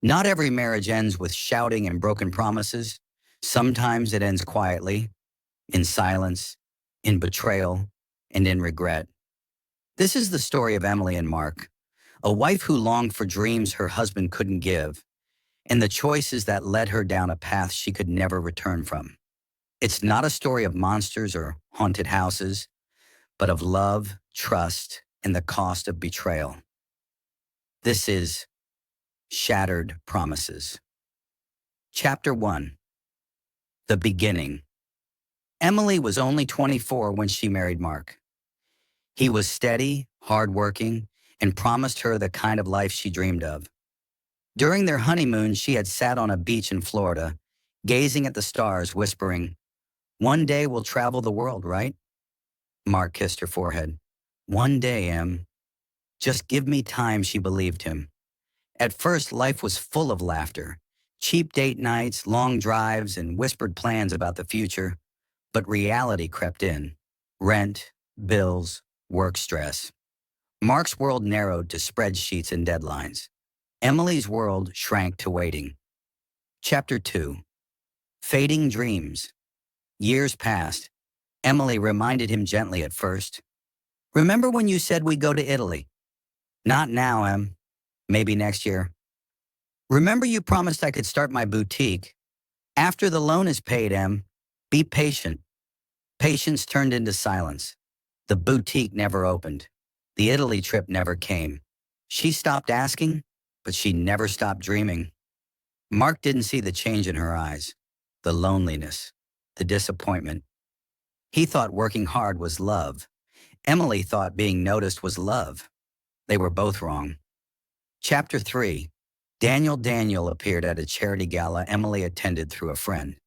Not every marriage ends with shouting and broken promises. Sometimes it ends quietly, in silence, in betrayal, and in regret. This is the story of Emily and Mark, a wife who longed for dreams her husband couldn't give, and the choices that led her down a path she could never return from. It's not a story of monsters or haunted houses, but of love, trust, and the cost of betrayal. This is Shattered Promises. Chapter 1. The Beginning. Emily was only 24 when she married Mark. He was steady, hardworking, and promised her the kind of life she dreamed of. During their honeymoon, she had sat on a beach in Florida, gazing at the stars, whispering, "One day we'll travel the world, right?" Mark kissed her forehead. "One day, Em. Just give me time," she believed him. At first, life was full of laughter. Cheap date nights, long drives, and whispered plans about the future. But reality crept in. Rent, bills, work stress. Mark's world narrowed to spreadsheets and deadlines. Emily's world shrank to waiting. Chapter 2. Fading Dreams. Years passed. Emily reminded him gently at first. "Remember when you said we'd go to Italy?" "Not now, Em. Maybe next year." "Remember you promised I could start my boutique?" "After the loan is paid, Em. Be patient." Patience turned into silence. The boutique never opened. The Italy trip never came. She stopped asking, but she never stopped dreaming. Mark didn't see the change in her eyes, the loneliness, the disappointment. He thought working hard was love. Emily thought being noticed was love. They were both wrong. Chapter 3. Daniel appeared at a charity gala Emily attended through a friend.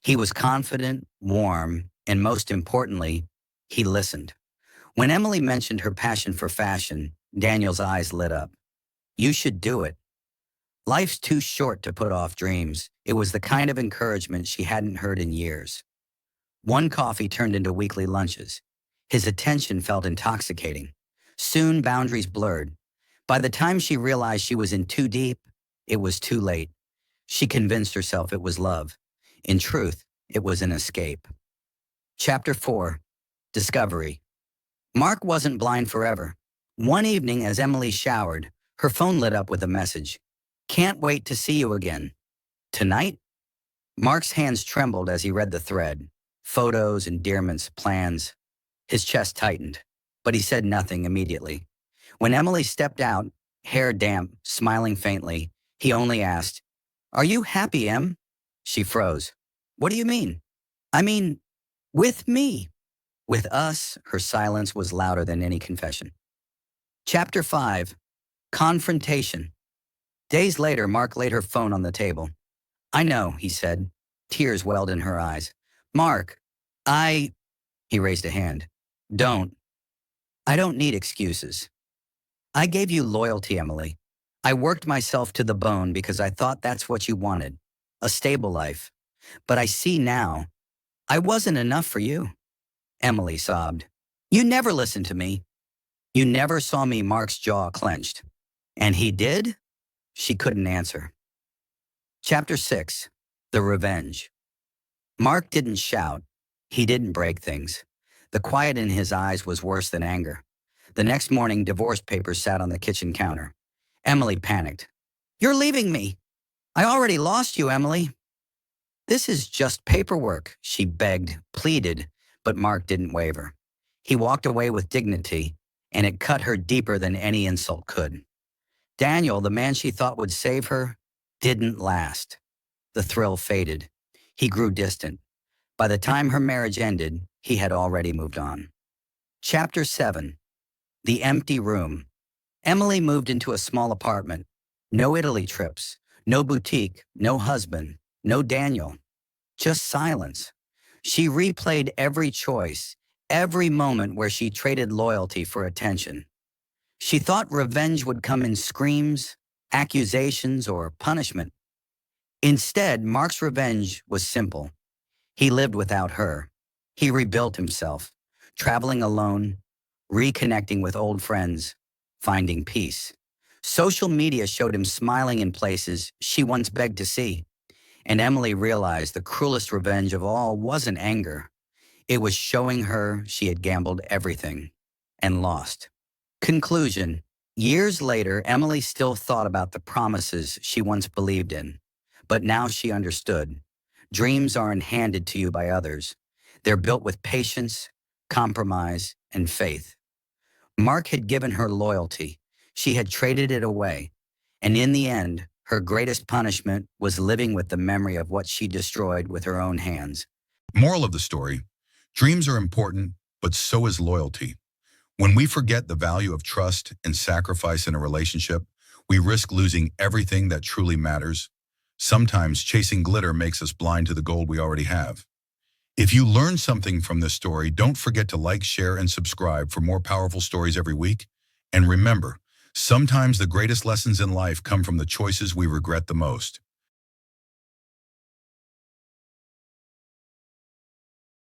He was confident, warm, and most importantly, he listened. When Emily mentioned her passion for fashion, Daniel's eyes lit up. "You should do it. Life's too short to put off dreams." It was the kind of encouragement she hadn't heard in years. One coffee turned into weekly lunches. His attention felt intoxicating. Soon boundaries blurred. By the time she realized she was in too deep, it was too late. She convinced herself it was love. In truth, it was an escape. Chapter 4. Discovery. Mark wasn't blind forever. One evening, as Emily showered, her phone lit up with a message. "Can't wait to see you again." "Tonight?" Mark's hands trembled as he read the thread. Photos, endearments, plans. His chest tightened, but he said nothing immediately. When Emily stepped out, hair damp, smiling faintly, he only asked, "Are you happy, Em?" She froze. "What do you mean?" "I mean, with me." With us, her silence was louder than any confession. Chapter 5. Confrontation. Days later, Mark laid her phone on the table. "I know," he said. Tears welled in her eyes. "Mark, he raised a hand. "Don't. I don't need excuses. I gave you loyalty, Emily. I worked myself to the bone because I thought that's what you wanted. A stable life. But I see now, I wasn't enough for you." Emily sobbed. "You never listened to me. You never saw me." Mark's jaw clenched. "And he did?" She couldn't answer. Chapter 6. The Revenge. Mark didn't shout. He didn't break things. The quiet in his eyes was worse than anger. The next morning, divorce papers sat on the kitchen counter. Emily panicked. "You're leaving me. I already lost you, Emily." "This is just paperwork," she begged, pleaded, but Mark didn't waver. He walked away with dignity, and it cut her deeper than any insult could. Daniel, the man she thought would save her, didn't last. The thrill faded. He grew distant. By the time her marriage ended, he had already moved on. Chapter 7. The Empty Room. Emily moved into a small apartment. No Italy trips, no boutique, no husband, no Daniel. Just silence. She replayed every choice, every moment where she traded loyalty for attention. She thought revenge would come in screams, accusations, or punishment. Instead, Mark's revenge was simple. He lived without her. He rebuilt himself, traveling alone, reconnecting with old friends, finding peace. Social media showed him smiling in places she once begged to see, and Emily realized the cruelest revenge of all wasn't anger. It was showing her she had gambled everything and lost. Conclusion. Years later, Emily still thought about the promises she once believed in, but now she understood. Dreams aren't handed to you by others. They're built with patience, compromise, and faith. Mark had given her loyalty. She had traded it away. And in the end, her greatest punishment was living with the memory of what she destroyed with her own hands. Moral of the story: dreams are important, but so is loyalty. When we forget the value of trust and sacrifice in a relationship, we risk losing everything that truly matters. Sometimes chasing glitter makes us blind to the gold we already have. If you learned something from this story, don't forget to like, share, and subscribe for more powerful stories every week. And remember, sometimes the greatest lessons in life come from the choices we regret the most.